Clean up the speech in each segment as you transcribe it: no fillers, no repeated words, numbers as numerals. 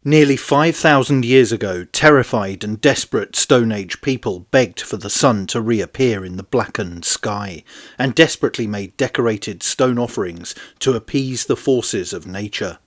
Nearly 5,000 years ago, terrified and desperate Stone Age people begged for the sun to reappear in the blackened sky, and desperately made decorated stone offerings to appease the forces of nature.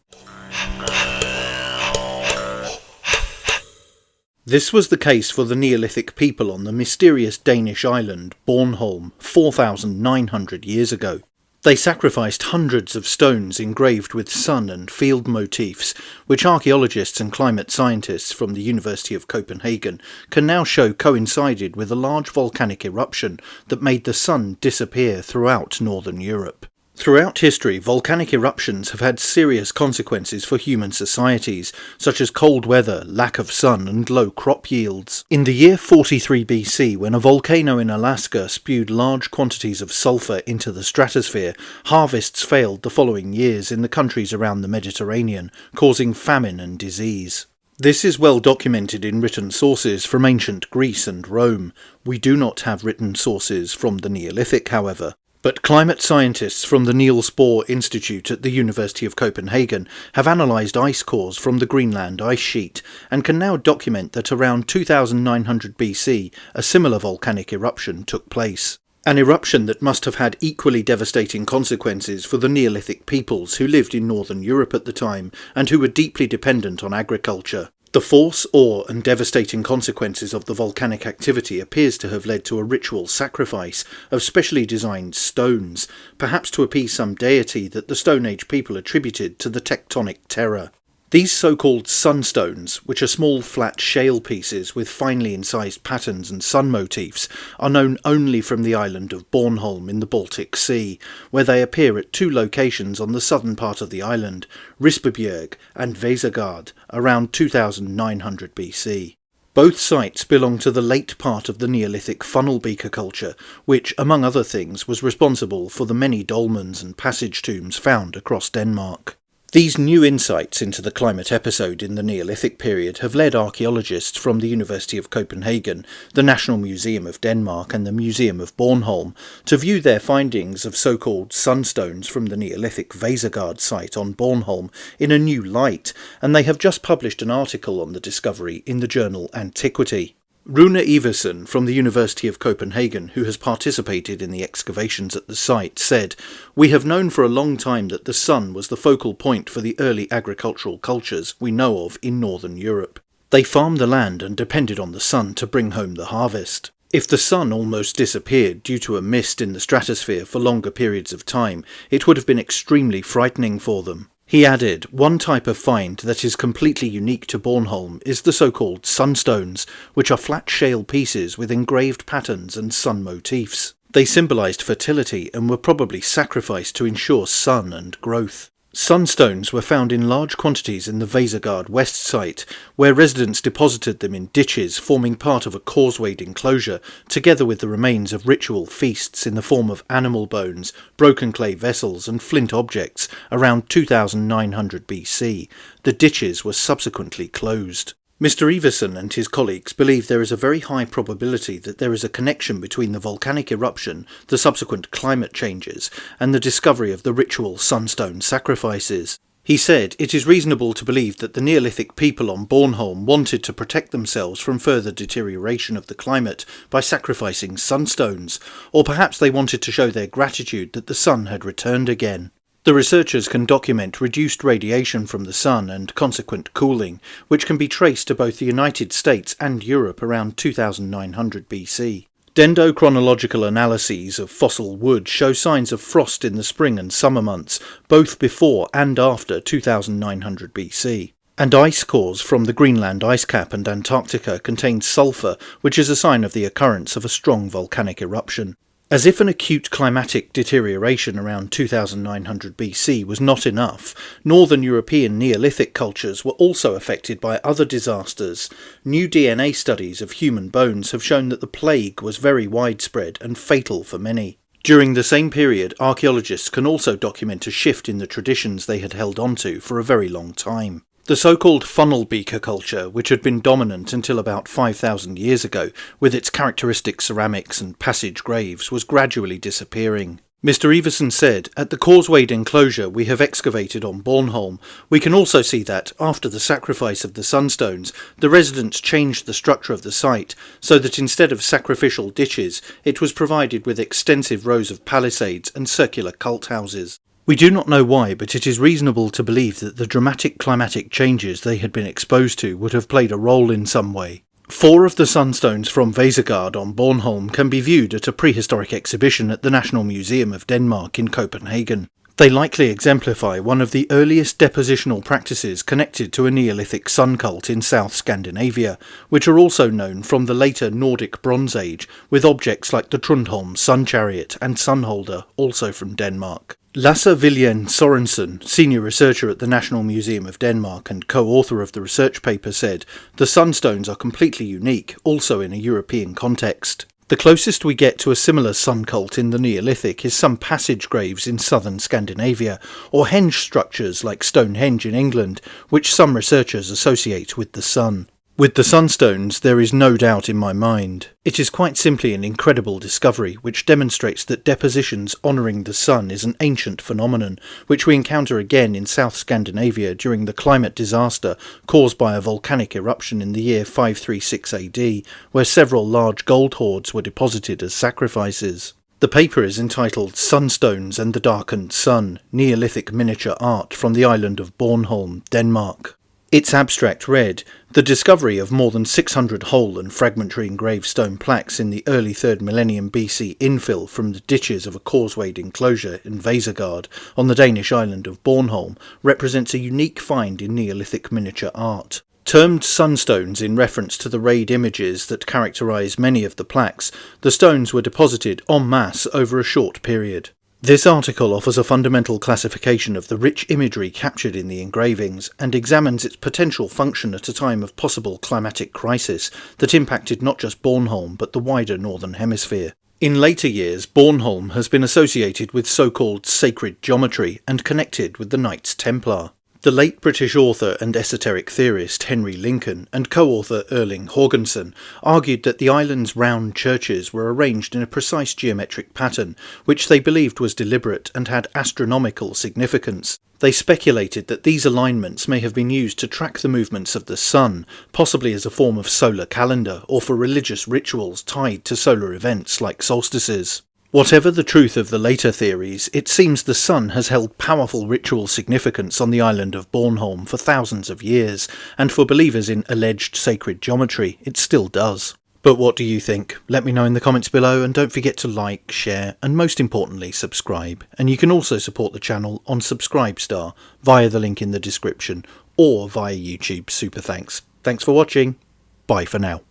This was the case for the Neolithic people on the mysterious Danish island Bornholm 4,900 years ago. They sacrificed hundreds of stones engraved with sun and field motifs, which archaeologists and climate scientists from the University of Copenhagen can now show coincided with a large volcanic eruption that made the sun disappear throughout northern Europe. Throughout history, volcanic eruptions have had serious consequences for human societies, such as cold weather, lack of sun, and low crop yields. In the year 43 BC, when a volcano in Alaska spewed large quantities of sulfur into the stratosphere, harvests failed the following years in the countries around the Mediterranean, causing famine and disease. This is well documented in written sources from ancient Greece and Rome. We do not have written sources from the Neolithic, however. But climate scientists from the Niels Bohr Institute at the University of Copenhagen have analysed ice cores from the Greenland ice sheet and can now document that around 2900 BC a similar volcanic eruption took place. An eruption that must have had equally devastating consequences for the Neolithic peoples who lived in northern Europe at the time and who were deeply dependent on agriculture. The force, awe and devastating consequences of the volcanic activity appears to have led to a ritual sacrifice of specially designed stones, perhaps to appease some deity that the Stone Age people attributed to the tectonic terror. These so-called sunstones, which are small flat shale pieces with finely incised patterns and sun motifs, are known only from the island of Bornholm in the Baltic Sea, where they appear at two locations on the southern part of the island, Rispebjerg and Vesergaard, around 2900 BC. Both sites belong to the late part of the Neolithic funnel beaker culture, which, among other things, was responsible for the many dolmens and passage tombs found across Denmark. These new insights into the climate episode in the Neolithic period have led archaeologists from the University of Copenhagen, the National Museum of Denmark and the Museum of Bornholm to view their findings of so-called sunstones from the Neolithic Vesergaard site on Bornholm in a new light, and they have just published an article on the discovery in the journal Antiquity. Rune Iversen from the University of Copenhagen, who has participated in the excavations at the site, said, "We have known for a long time that the sun was the focal point for the early agricultural cultures we know of in northern Europe. They farmed the land and depended on the sun to bring home the harvest. If the sun almost disappeared due to a mist in the stratosphere for longer periods of time, it would have been extremely frightening for them." He added, "One type of find that is completely unique to Bornholm is the so-called sunstones, which are flat shale pieces with engraved patterns and sun motifs. They symbolised fertility and were probably sacrificed to ensure sun and growth." Sunstones were found in large quantities in the Vesergaard West site, where residents deposited them in ditches forming part of a causewayed enclosure, together with the remains of ritual feasts in the form of animal bones, broken clay vessels and flint objects around 2900 BC. The ditches were subsequently closed. Mr. Iversen and his colleagues believe there is a very high probability that there is a connection between the volcanic eruption, the subsequent climate changes, and the discovery of the ritual sunstone sacrifices. He said, "It is reasonable to believe that the Neolithic people on Bornholm wanted to protect themselves from further deterioration of the climate by sacrificing sunstones, or perhaps they wanted to show their gratitude that the sun had returned again." The researchers can document reduced radiation from the sun and consequent cooling, which can be traced to both the United States and Europe around 2900 BC. Dendrochronological analyses of fossil wood show signs of frost in the spring and summer months, both before and after 2900 BC. And ice cores from the Greenland ice cap and Antarctica contain sulfur, which is a sign of the occurrence of a strong volcanic eruption. As if an acute climatic deterioration around 2900 BC was not enough, northern European Neolithic cultures were also affected by other disasters. New DNA studies of human bones have shown that the plague was very widespread and fatal for many. During the same period, archaeologists can also document a shift in the traditions they had held onto for a very long time. The so-called funnel beaker culture, which had been dominant until about 5,000 years ago, with its characteristic ceramics and passage graves, was gradually disappearing. Mr. Everson said, "At the causewayed enclosure we have excavated on Bornholm, we can also see that, after the sacrifice of the sunstones, the residents changed the structure of the site, so that instead of sacrificial ditches, it was provided with extensive rows of palisades and circular cult houses. We do not know why, but it is reasonable to believe that the dramatic climatic changes they had been exposed to would have played a role in some way." 4 of the sunstones from Vestergaard on Bornholm can be viewed at a prehistoric exhibition at the National Museum of Denmark in Copenhagen. They likely exemplify one of the earliest depositional practices connected to a Neolithic sun cult in South Scandinavia, which are also known from the later Nordic Bronze Age, with objects like the Trundholm sun chariot and sun holder, also from Denmark. Lasse Viljen Sorensen, senior researcher at the National Museum of Denmark and co-author of the research paper, said, "The sunstones are completely unique, also in a European context. The closest we get to a similar sun cult in the Neolithic is some passage graves in southern Scandinavia, or henge structures like Stonehenge in England, which some researchers associate with the sun. With the sunstones, there is no doubt in my mind. It is quite simply an incredible discovery which demonstrates that depositions honouring the sun is an ancient phenomenon, which we encounter again in South Scandinavia during the climate disaster caused by a volcanic eruption in the year 536 AD, where several large gold hoards were deposited as sacrifices." The paper is entitled "Sunstones and the Darkened Sun, Neolithic Miniature Art from the Island of Bornholm, Denmark." Its abstract read, "The discovery of more than 600 whole and fragmentary engraved stone plaques in the early 3rd millennium BC infill from the ditches of a causewayed enclosure in Vestergaard on the Danish island of Bornholm represents a unique find in Neolithic miniature art." Termed sunstones in reference to the rayed images that characterise many of the plaques, the stones were deposited en masse over a short period. This article offers a fundamental classification of the rich imagery captured in the engravings and examines its potential function at a time of possible climatic crisis that impacted not just Bornholm but the wider Northern Hemisphere. In later years, Bornholm has been associated with so-called sacred geometry and connected with the Knights Templar. The late British author and esoteric theorist Henry Lincoln and co-author Erling Jorgensen argued that the island's round churches were arranged in a precise geometric pattern, which they believed was deliberate and had astronomical significance. They speculated that these alignments may have been used to track the movements of the sun, possibly as a form of solar calendar or for religious rituals tied to solar events like solstices. Whatever the truth of the later theories, it seems the sun has held powerful ritual significance on the island of Bornholm for thousands of years, and for believers in alleged sacred geometry, it still does. But what do you think? Let me know in the comments below, and don't forget to like, share, and most importantly subscribe. And you can also support the channel on Subscribestar via the link in the description, or via YouTube Super Thanks. Thanks for watching. Bye for now.